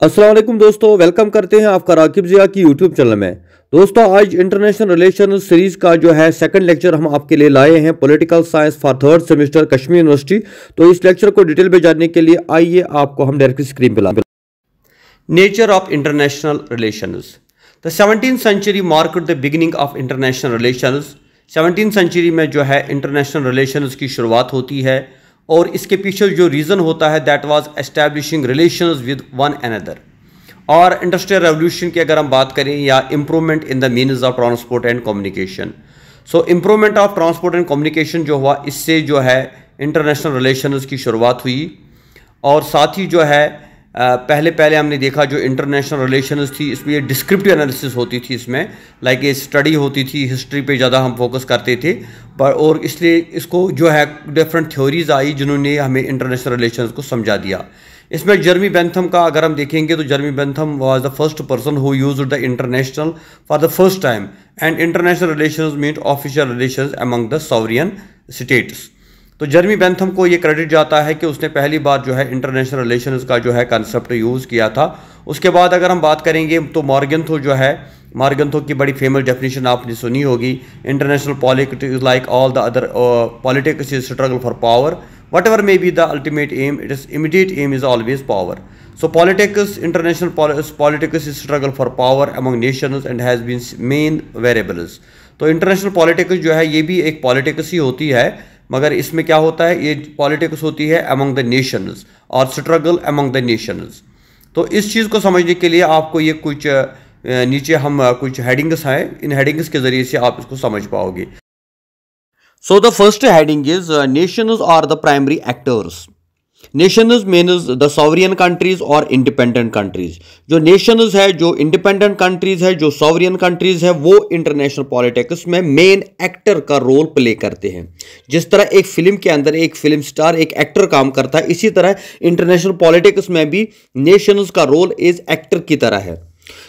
अस्सलाम वालेकुम दोस्तों, वेलकम करते हैं आपका राकिब जिया की यूट्यूब चैनल में। दोस्तों, आज इंटरनेशनल रिलेशन सीरीज का जो है सेकंड लेक्चर हम आपके लिए लाए हैं, political science for third semester Kashmir university. तो इस लेक्चर को डिटेल में जानने के लिए आइए आपको हम डायरेक्टली स्क्रीन पर लाएं। Nature of international relations. The 17th century marked the beginning of international relations. 17th century में जो है इंटरनेशनल रिलेशंस की शुरुआत होती है और इसके पीछे जो रीज़न होता है that was establishing relations with one another. और इंडस्ट्रियल रेवोल्यूशन की अगर हम बात करें या improvement in the means of transport and communication. So improvement of transport and communication जो हुआ, इससे जो है इंटरनेशनल रिलेशंस की शुरुआत हुई। और साथ ही जो है पहले हमने देखा जो इंटरनेशनल रिलेशंस थी, इसमें ये डिस्क्रिप्टिव एनालिसिस होती थी, इसमें लाइक ये स्टडी होती थी, हिस्ट्री पे ज़्यादा हम फोकस करते थे पर, और इसलिए इसको जो है डिफरेंट थ्योरीज आई जिन्होंने हमें इंटरनेशनल रिलेशंस को समझा दिया। इसमें जर्मी बेंथम का अगर हम देखेंगे तो Jeremy Bentham was the first person who used the international for the first time, and international relations mean official relations among the sovereign states. तो जर्मी बेंथम को ये क्रेडिट जाता है कि उसने पहली बार जो है इंटरनेशनल रिलेशंस का जो है कंसेप्ट यूज़ किया था। उसके बाद अगर हम बात करेंगे तो मॉर्गेंथो जो है, मॉर्गेंथो की बड़ी फेमस डेफिनेशन आपने सुनी होगी, international politics like all the other politics is struggle for power, whatever may be the ultimate aim, it is immediate aim is always power. So politics, international politics is struggle for power among nations and has been main variables. तो international politics जो है ये भी एक politics ही होती है, मगर इसमें क्या होता है, ये पॉलिटिक्स होती है अमंग द नेशंस और स्ट्रगल अमंग द नेशंस। तो इस चीज़ को समझने के लिए आपको ये कुछ नीचे हम कुछ हेडिंग्स हैं, इन हेडिंग्स के जरिए से आप इसको समझ पाओगे। So the first heading is nations are the primary actors. Nations means the sovereign countries और इंडिपेंडेंट कंट्रीज। जो नेशंस है, जो इंडिपेंडेंट कंट्रीज है, जो सॉवरियन कंट्रीज है, वो इंटरनेशनल पॉलिटिक्स में मेन एक्टर का रोल प्ले करते हैं। जिस तरह एक फिल्म के अंदर एक फिल्म स्टार एक एक्टर काम करता है, इसी तरह इंटरनेशनल पॉलिटिक्स में भी नेशंस का रोल इज एक्टर की तरह है,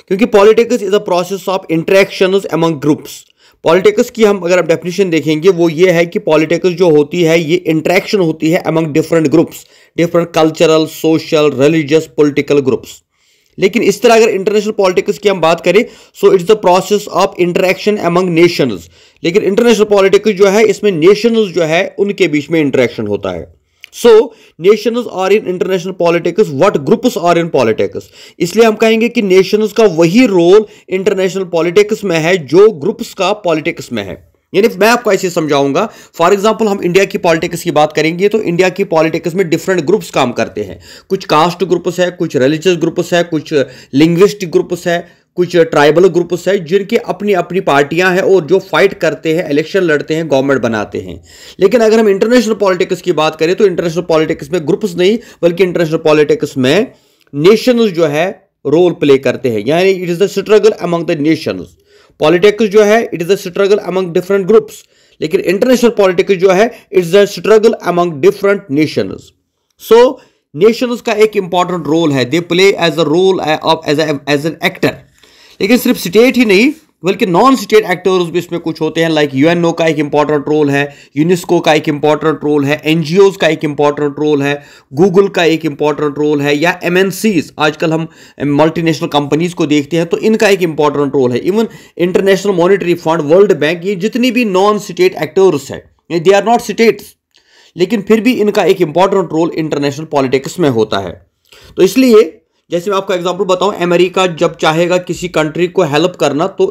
क्योंकि politics is a process of interactions among groups. Politics की हम अगर डेफिनेशन देखेंगे वो ये है कि पॉलिटिक्स जो होती है ये इंटरेक्शन होती है among different groups, different cultural, social, religious, political groups. लेकिन इस तरह अगर इंटरनेशनल पॉलिटिक्स की हम बात करें so it's the process of interaction among Nations. लेकिन इंटरनेशनल पॉलिटिक्स जो है इसमें नेशंस जो है उनके बीच में इंटरेक्शन होता है। So nations are in international politics what groups are in politics. इसलिए हम कहेंगे कि नेशंस का वही रोल इंटरनेशनल पॉलिटिक्स में है जो ग्रुप्स का पॉलिटिक्स में है। यानी मैं आपको ऐसे समझाऊंगा, फॉर एग्जांपल हम इंडिया की पॉलिटिक्स की बात करेंगे तो इंडिया की पॉलिटिक्स में डिफरेंट ग्रुप्स काम करते हैं। कुछ कास्ट ग्रुप्स है, कुछ रिलीजियस ग्रुप्स है, कुछ लिंग्विस्टिक ग्रुप्स है, कुछ ट्राइबल ग्रुप्स है, जिनकी अपनी अपनी पार्टियां हैं और जो फाइट करते हैं, इलेक्शन लड़ते हैं, गवर्नमेंट बनाते हैं। लेकिन अगर हम इंटरनेशनल पॉलिटिक्स की बात करें तो इंटरनेशनल पॉलिटिक्स में ग्रुप्स नहीं बल्कि इंटरनेशनल पॉलिटिक्स में नेशंस जो है रोल प्ले करते हैं। यानी it is the struggle among the nations. Politics जो है it is the struggle among different groups, लेकिन इंटरनेशनल पॉलिटिक्स जो है it's the struggle among different nations. So nations का एक इंपॉर्टेंट रोल है, they play as a role of as an actor. लेकिन सिर्फ स्टेट ही नहीं बल्कि नॉन स्टेट एक्टर्स भी इसमें कुछ होते हैं, लाइक यूएनओ का एक इंपॉर्टेंट रोल है, यूनेस्को का एक इंपॉर्टेंट रोल है, एनजीओज का एक इंपॉर्टेंट रोल है, गूगल का एक इंपॉर्टेंट रोल है, या एमएनसीज, आजकल हम मल्टीनेशनल कंपनीज को देखते हैं तो इनका एक इंपॉर्टेंट रोल है। Even international monetary fund, world bank, ये जितनी भी नॉन स्टेट एक्टर्स है, दे आर नॉट स्टेट्स, लेकिन फिर भी इनका एक इंपॉर्टेंट रोल इंटरनेशनल पॉलिटिक्स में होता है। तो इसलिए जैसे मैं आपको एग्जांपल बताऊं, अमेरिका जब चाहेगा किसी कंट्री को हेल्प करना तो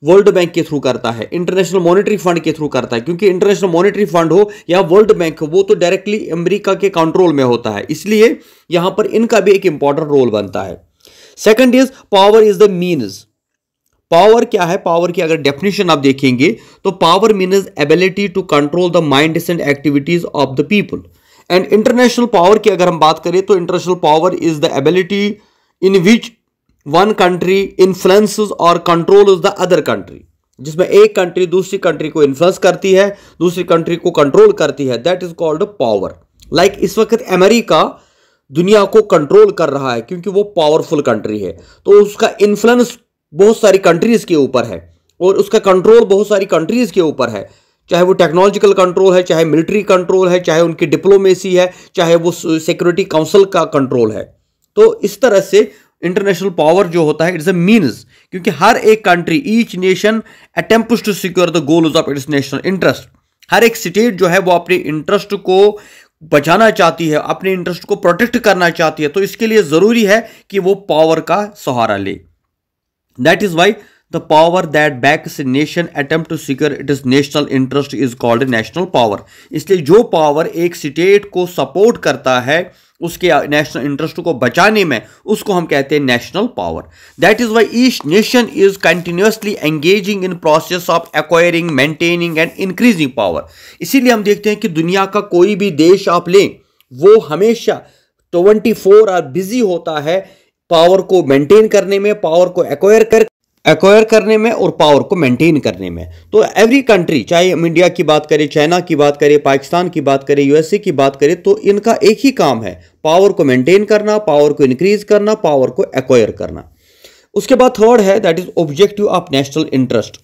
वर्ल्ड बैंक के थ्रू करता है, इंटरनेशनल मॉनेटरी फंड के थ्रू करता है, क्योंकि इंटरनेशनल मॉनेटरी फंड हो या वर्ल्ड बैंक हो वो तो डायरेक्टली अमेरिका के कंट्रोल में होता है, इसलिए यहां पर इनका भी एक इंपॉर्टेंट रोल बनता है। Second is power is the means. Power क्या है? पावर की अगर डेफिनेशन आप देखेंगे तो power means ability to control the minds and activities of the people. And international power की अगर हम बात करें तो international power is the ability in which one country influences और कंट्रोल्स द अदर कंट्री, जिसमें एक कंट्री दूसरी कंट्री को इन्फ्लुएंस करती है, दूसरी कंट्री को कंट्रोल करती है, that is called power. Like इस वक्त अमेरिका दुनिया को कंट्रोल कर रहा है क्योंकि वो पावरफुल कंट्री है, तो उसका इन्फ्लुएंस बहुत सारी कंट्रीज के ऊपर है और उसका कंट्रोल बहुत सारी कंट्रीज के ऊपर है, चाहे वो टेक्नोलॉजिकल कंट्रोल है, चाहे मिलिट्री कंट्रोल है, चाहे उनकी डिप्लोमेसी है, चाहे वो सिक्योरिटी काउंसिल का कंट्रोल है। तो इस तरह से इंटरनेशनल पावर जो होता है इट्स अ मीन्स, क्योंकि हर एक country, each nation attempts to secure the goals of its national interest. हर एक स्टेट जो है वो अपने इंटरेस्ट को बचाना चाहती है, अपने इंटरेस्ट को प्रोटेक्ट करना चाहती है, तो इसके लिए जरूरी है कि वो पावर का सहारा ले। That is why the power that backs nation attempt to secure its national interest is called national power. इसलिए जो पावर एक स्टेट को सपोर्ट करता है उसके नेशनल इंटरेस्ट को बचाने में, उसको हम कहते हैं national power. That is why each nation is continuously engaging in process of acquiring, maintaining and increasing power. इसीलिए हम देखते हैं कि दुनिया का कोई भी देश आप लें, वो हमेशा 24 आवर बिजी होता है पावर को मेंटेन करने में, पावर को एक्वायर करने में और पावर को मेंटेन करने में। तो एवरी कंट्री, चाहे हम इंडिया की बात करें, चाइना की बात करें, पाकिस्तान की बात करें, यूएसए की बात करें, तो इनका एक ही काम है, पावर को मेंटेन करना, पावर को इंक्रीज करना, पावर को एक्वायर करना। उसके बाद थर्ड है that is objective of national interest,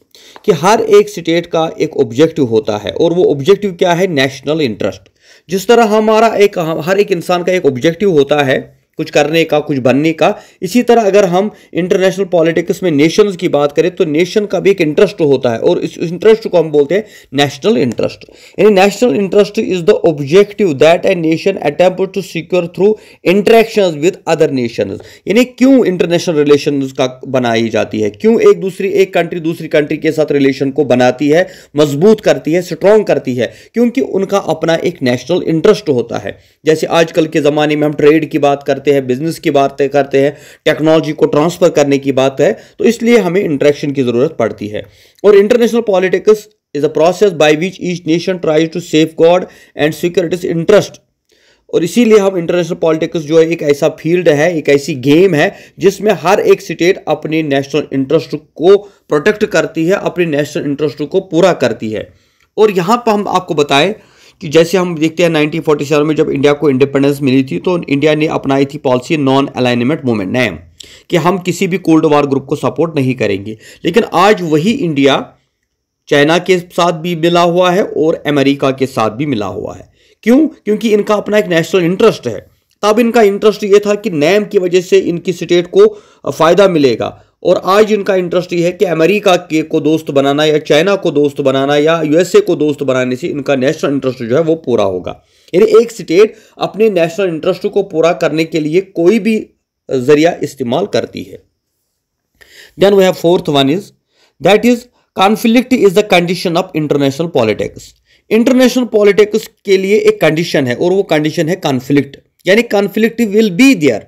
कि हर एक स्टेट का एक ऑब्जेक्टिव होता है, और वो ऑब्जेक्टिव क्या है? National interest. जिस तरह हर एक इंसान का एक ऑब्जेक्टिव होता है कुछ करने का, कुछ बनने का, इसी तरह अगर हम इंटरनेशनल पॉलिटिक्स में नेशंस की बात करें तो नेशन का भी एक इंटरेस्ट होता है, और इस इंटरेस्ट को हम बोलते हैं नेशनल इंटरेस्ट। यानी national interest is the objective that a nation attempt to secure through interactions with other nations. यानी क्यों इंटरनेशनल रिलेशंस का बनाई जाती है, क्यों एक कंट्री दूसरी कंट्री के साथ रिलेशन को बनाती है, मजबूत करती है, स्ट्रॉन्ग करती है, क्योंकि उनका अपना एक नेशनल इंटरेस्ट होता है। जैसे आजकल के जमाने में हम ट्रेड की बात करते हैं, बिजनेस की बात करते हैं, टेक्नोलॉजी को ट्रांसफर करने की बात है, तो इसलिए हमें इंटरेक्शन की जरूरत पड़ती है। और international politics is a process by which each nation tries to safeguard and secure its interest. और इसीलिए हम इंटरनेशनल पॉलिटिक्स जो है एक ऐसा फील्ड है, एक ऐसी गेम है जिसमें हर एक स्टेट अपने नेशनल इंटरेस्ट को प्रोटेक्ट करती है, अपने नेशनल इंटरेस्ट को पूरा करती है। और यहां पर हम आपको बताएं कि जैसे हम देखते हैं 1947 में जब इंडिया को इंडिपेंडेंस मिली थी, तो इंडिया ने अपनाई थी policy non alignment movement, NAM, कि हम किसी भी कोल्ड वार ग्रुप को सपोर्ट नहीं करेंगे। लेकिन आज वही इंडिया चाइना के साथ भी मिला हुआ है और अमेरिका के साथ भी मिला हुआ है। क्यों? क्योंकि इनका अपना एक नेशनल इंटरेस्ट है। तब इनका इंटरेस्ट ये था कि नैम की वजह से इनकी स्टेट को फायदा मिलेगा, और आज इनका इंटरेस्ट ये है कि अमेरिका के को दोस्त बनाना या चाइना को दोस्त बनाना या यूएसए को दोस्त बनाने से इनका नेशनल इंटरेस्ट जो है वो पूरा होगा। यानी एक स्टेट अपने नेशनल इंटरेस्ट को पूरा करने के लिए कोई भी जरिया इस्तेमाल करती है। Then we have fourth one is that is conflict is the condition of international politics. International politics के लिए एक कंडीशन है, और वो कंडीशन है कॉन्फ्लिक्ट। यानी कॉन्फ्लिक्ट विल बी देयर,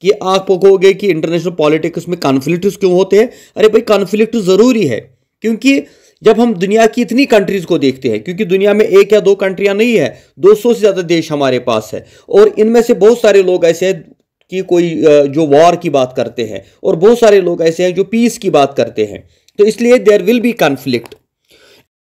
कि आप कहोगे कि इंटरनेशनल पॉलिटिक्स में कॉन्फ्लिक्ट क्यों होते हैं? अरे भाई, कॉन्फ्लिक्ट जरूरी है, क्योंकि जब हम दुनिया की इतनी कंट्रीज को देखते हैं, क्योंकि दुनिया में एक या दो कंट्रियां नहीं है, 200 से ज्यादा देश हमारे पास है, और इनमें से बहुत सारे लोग ऐसे हैं कि कोई जो वॉर की बात करते हैं, और बहुत सारे लोग ऐसे हैं जो पीस की बात करते हैं। तो इसलिए देयर विल बी कॉन्फ्लिक्ट।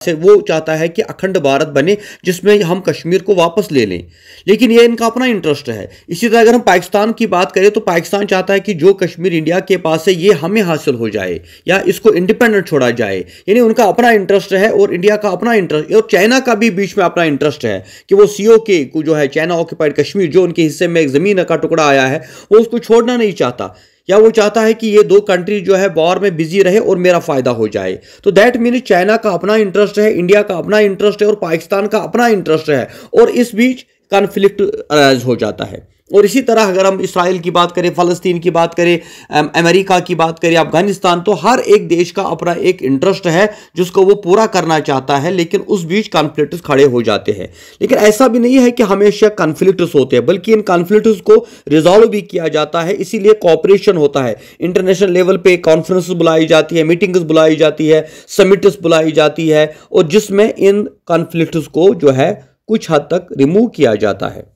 वो चाहता है कि अखंड भारत बने जिसमें हम कश्मीर को वापस ले लें, लेकिन ये इनका अपना इंटरेस्ट है। इसी तरह अगर हम पाकिस्तान की बात करें तो पाकिस्तान चाहता है कि जो कश्मीर इंडिया के पास है ये हमें हासिल हो जाए या इसको इंडिपेंडेंट छोड़ा जाए। यानी उनका अपना इंटरेस्ट है और इंडिया का अपना इंटरेस्ट, और चाइना का भी बीच में अपना इंटरेस्ट है कि वो सीओके को जो है चाइना ऑक्यूपाइड कश्मीर, जो उनके हिस्से में एक जमीन का टुकड़ा आया है, वो उसको छोड़ना नहीं चाहता, या वो चाहता है कि ये दो कंट्री जो है वॉर में बिजी रहे और मेरा फायदा हो जाए। तो दैट मीन चाइना का अपना इंटरेस्ट है, इंडिया का अपना इंटरेस्ट है और पाकिस्तान का अपना इंटरेस्ट है, और इस बीच कॉन्फ्लिक्ट अराइज हो जाता है। और इसी तरह अगर हम इसराइल की बात करें, फ़लस्तीन की बात करें, अमेरिका की बात करें, अफगानिस्तान, तो हर एक देश का अपना एक इंटरेस्ट है जिसको वो पूरा करना चाहता है, लेकिन उस बीच कॉन्फ्लिक्ट्स खड़े हो जाते हैं। लेकिन ऐसा भी नहीं है कि हमेशा कॉन्फ्लिक्ट्स होते हैं, बल्कि इन कॉन्फ्लिक्ट्स को रिजॉल्व भी किया जाता है। इसीलिए कोऑपरेशन होता है, इंटरनेशनल लेवल पे कॉन्फ्रेंस बुलाई जाती है, मीटिंग्स बुलाई जाती है, समिट्स बुलाई जाती है, और जिसमें इन कॉन्फ्लिक्ट्स को जो है कुछ हद तक रिमूव किया जाता है।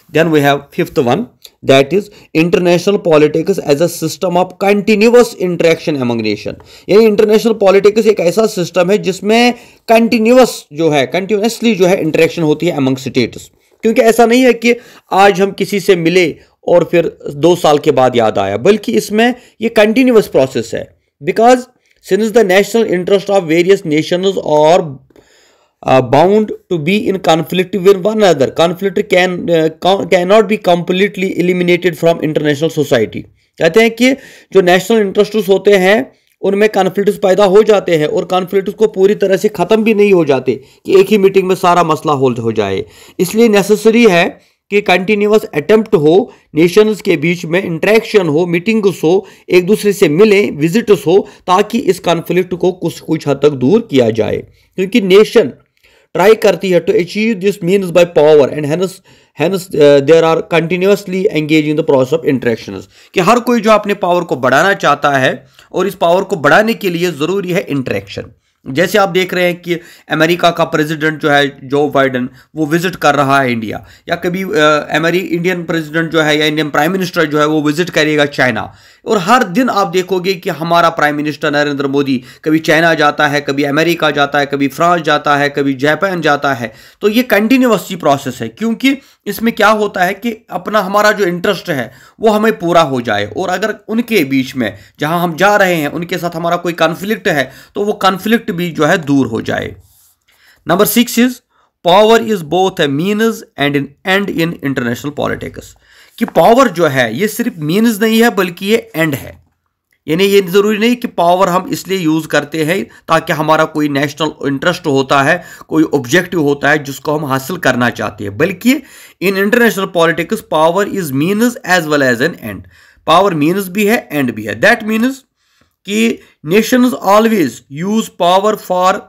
Then we have fifth one, that is international politics as a system of continuous interaction among nation। यानी इंटरनेशनल पॉलिटिक्स एक ऐसा सिस्टम है जिसमें कंटिन्यूसली जो है इंटरेक्शन होती है among states। क्योंकि ऐसा नहीं है कि आज हम किसी से मिले और फिर 2 साल के बाद याद आया, बल्कि इसमें ये कंटिन्यूस प्रोसेस है। Because since the national interest of various Nations और bound to be in conflict with one another, conflict cannot be completely eliminated from international society। कहते हैं कि जो नेशनल इंटरेस्ट्स होते हैं उनमें कॉन्फ्लिक्ट्स पैदा हो जाते हैं और कॉन्फ्लिक्ट्स को पूरी तरह से ख़त्म भी नहीं हो जाते कि एक ही मीटिंग में सारा मसला हो जाए। इसलिए नेसेसरी है कि कंटिन्यूअस अटेम्प्ट हो, नेशंस के बीच में इंटरेक्शन हो, मीटिंग्स हो, एक दूसरे से मिले, विजिट्स हो, ताकि इस कॉन्फ्लिक्ट को कुछ हद तक दूर किया जाए। क्योंकि नेशन ट्राई करती है to achieve this means by power and hence there are continuously engage in the process of interactions, कि हर कोई जो अपने पावर को बढ़ाना चाहता है और इस पावर को बढ़ाने के लिए ज़रूरी है इंटरेक्शन। जैसे आप देख रहे हैं कि अमेरिका का प्रेसिडेंट जो है जो बाइडन, वो विजिट कर रहा है इंडिया, या कभी इंडियन प्रेसिडेंट जो है या इंडियन प्राइम मिनिस्टर जो है वो विजिट करेगा चाइना। और हर दिन आप देखोगे कि हमारा प्राइम मिनिस्टर नरेंद्र मोदी कभी चाइना जाता है, कभी अमेरिका जाता है, कभी फ्रांस जाता है, कभी जापान जाता है। तो ये कंटिन्यूअस प्रोसेस है, क्योंकि इसमें क्या होता है कि अपना हमारा जो इंटरेस्ट है वो हमें पूरा हो जाए, और अगर उनके बीच में जहां हम जा रहे हैं उनके साथ हमारा कोई कॉन्फ्लिक्ट है तो वो कॉन्फ्लिक्ट भी जो है दूर हो जाए। Number 6 is power is both a means and an end in international politics, कि पावर जो है ये सिर्फ मीन्स नहीं है बल्कि ये एंड है। यानी ये जरूरी नहीं कि पावर हम इसलिए यूज करते हैं ताकि हमारा कोई नेशनल इंटरेस्ट होता है, कोई ऑब्जेक्टिव होता है जिसको हम हासिल करना चाहते हैं, बल्कि in international politics power is means as well as an end. Power means भी है, एंड भी है। दैट मीन्स कि nations always use power for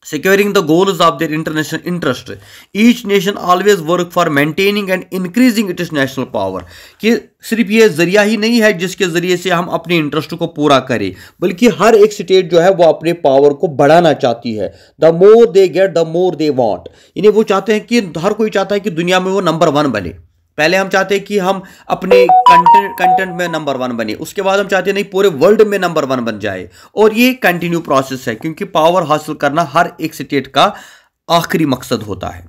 securing the goals of their international interest. Each nation always work for maintaining and increasing its national power. कि सिर्फ ये जरिया ही नहीं है जिसके जरिए से हम अपने इंटरेस्ट को पूरा करें, बल्कि हर एक स्टेट जो है वो अपने पावर को बढ़ाना चाहती है। The more they get the more they want, यानी वो चाहते हैं कि हर कोई चाहता है कि दुनिया में वो नंबर 1 बने। पहले हम चाहते हैं कि हम अपने कंटेंट में नंबर 1 बने, उसके बाद हम चाहते हैं नहीं पूरे वर्ल्ड में नंबर 1 बन जाए। और ये कंटिन्यू प्रोसेस है, क्योंकि पावर हासिल करना हर एक स्टेट का आखिरी मकसद होता है।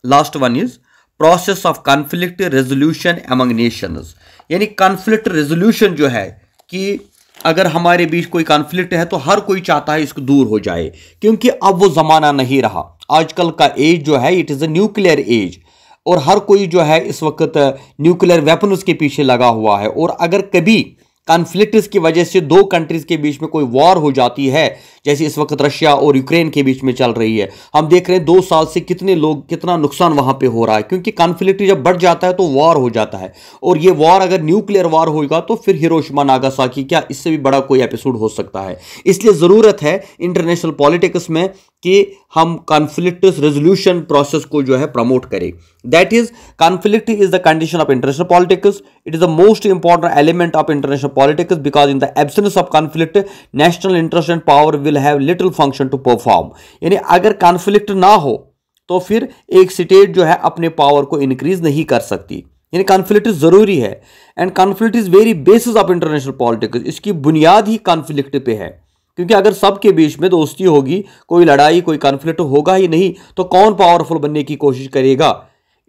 Last one is process of conflict resolution among Nations, यानी कॉन्फ्लिक्ट रेजोल्यूशन जो है कि अगर हमारे बीच कोई कॉन्फ्लिक्ट है तो हर कोई चाहता है इसको दूर हो जाए, क्योंकि अब वो जमाना नहीं रहा। आजकल का एज जो है it is a nuclear age, और हर कोई जो है इस वक्त न्यूक्लियर वेपन उसके पीछे लगा हुआ है। और अगर कभी कॉन्फ्लिक्ट्स की वजह से 2 कंट्रीज के बीच में कोई वॉर हो जाती है, जैसे इस वक्त रशिया और यूक्रेन के बीच में चल रही है, हम देख रहे हैं 2 साल से कितना नुकसान वहां पे हो रहा है, क्योंकि कॉन्फ्लिक्ट जब बढ़ जाता है तो वॉर हो जाता है। और ये वॉर अगर न्यूक्लियर वॉर होगा तो फिर हिरोशिमा नागासाकी, क्या इससे भी बड़ा कोई एपिसोड हो सकता है। इसलिए जरूरत है इंटरनेशनल पॉलिटिक्स में कि हम कॉन्फ्लिक्ट रेजोल्यूशन प्रोसेस को जो है प्रमोट करें। That is conflict is the condition of international politics. It is the most important element of international politics because in the absence of conflict national interest and power will have little function to perform. यानी अगर conflict ना हो तो फिर एक state जो है अपने पावर को इंक्रीज नहीं कर सकती। यानी कॉन्फ्लिक्ट जरूरी है, and conflict is very basis of international politics. इसकी बुनियाद ही कॉन्फ्लिक्ट पे है, क्योंकि अगर सबके बीच में दोस्ती होगी, कोई लड़ाई कोई कॉन्फ्लिक्ट होगा ही नहीं, तो कौन पावरफुल बनने की कोशिश करेगा।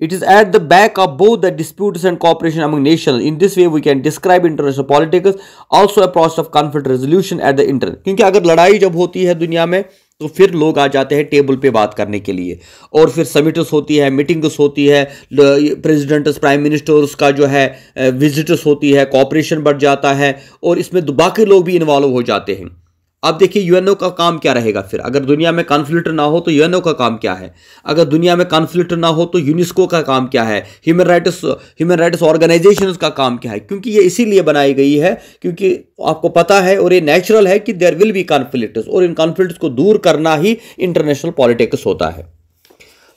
It is at the back of both the disputes and cooperation among nations. In this way, we can describe international politics also a process of conflict resolution at the internet. क्योंकि अगर लड़ाई जब होती है दुनिया में तो फिर लोग आ जाते हैं टेबल पे बात करने के लिए, और फिर समिट्स होती है, मीटिंग्स होती है, प्रेसिडेंट्स प्राइम मिनिस्टर्स का जो है विजिट्स होती है, कॉपरेशन बढ़ जाता है, और इसमें बाकी लोग भी इन्वॉल्व हो जाते हैं। अब देखिए यूएनओ का काम क्या रहेगा फिर, अगर दुनिया में कॉन्फ्लिक्ट ना हो तो यूएनओ का काम क्या है, अगर दुनिया में कॉन्फ्लिक्ट ना हो तो यूनेस्को का काम क्या है, ह्यूमन राइट्स ऑर्गेनाइजेशंस का काम क्या है। क्योंकि ये इसीलिए बनाई गई है क्योंकि आपको पता है और ये नेचुरल है कि देयर विल बी कॉन्फ्लिक्ट्स, और इन कॉन्फ्लिक्ट्स को दूर करना ही इंटरनेशनल पॉलिटिक्स होता है।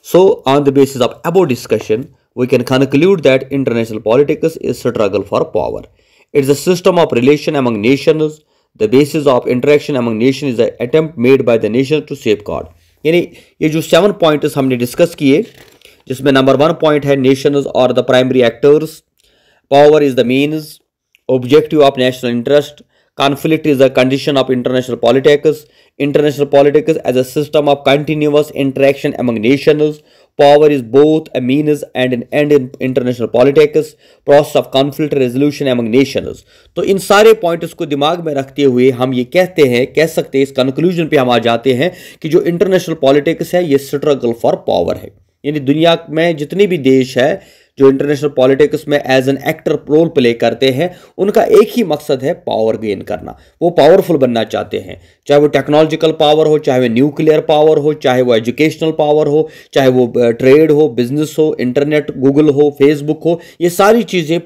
So on the basis of about discussion we can conclude that international politics is struggle for power. It's a system of relation among nations. The basis of interaction among nations is the attempt made by the nations to safeguard। यानी ये जो 7 points हमने discuss किए, जिसमें number 1 point है Nations और the primary actors, power is the means, objective of national interest, conflict is a condition of international politics, international politics as a system of continuous interaction among nations, power is both a means and an end in international politics, process of conflict resolution among nations। तो इन सारे points को दिमाग में रखते हुए हम ये कह सकते हैं, इस कंक्लूजन पे हम आ जाते हैं कि जो इंटरनेशनल पॉलिटिक्स है ये स्ट्रगल फॉर पावर है। यानी दुनिया में जितने भी देश है जो इंटरनेशनल पॉलिटिक्स में as an actor role play करते हैं, उनका एक ही मकसद है पावर गेन करना। वो पावरफुल बनना चाहते हैं, चाहे वो टेक्नोलॉजिकल पावर हो, चाहे वो न्यूक्लियर पावर हो, चाहे वो एजुकेशनल पावर हो, चाहे वो ट्रेड हो, बिजनेस हो, इंटरनेट, गूगल हो, फेसबुक हो। ये सारी चीज़ें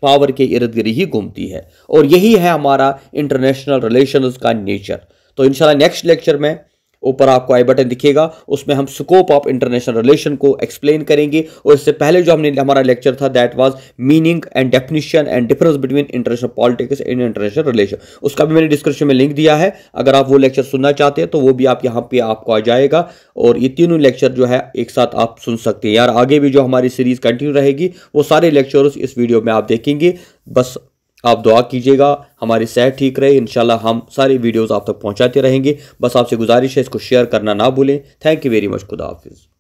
पावर के इर्द गिर्द ही घूमती है, और यही है हमारा इंटरनेशनल रिलेशंस का नेचर। तो इंशाल्लाह नेक्स्ट लेक्चर में ऊपर आपको आई बटन दिखेगा, उसमें हम स्कोप ऑफ इंटरनेशनल रिलेशन को एक्सप्लेन करेंगे। और इससे पहले जो हमारा लेक्चर था that was meaning and definition and difference between international politics and international relation, उसका भी मैंने डिस्क्रिप्शन में लिंक दिया है। अगर आप वो लेक्चर सुनना चाहते हैं तो वो भी आप यहाँ पे आपको आ जाएगा, और ये तीनों लेक्चर जो है एक साथ आप सुन सकते हैं। यार आगे भी जो हमारी सीरीज कंटिन्यू रहेगी वो सारे लेक्चर्स इस वीडियो में आप देखेंगे। बस आप दुआ कीजिएगा हमारी सेहत ठीक रहे, इंशाल्लाह हम सारी वीडियोस आप तक पहुंचाते रहेंगे। बस आपसे गुजारिश है इसको शेयर करना ना भूलें। Thank you very much. खुदा हाफिज़।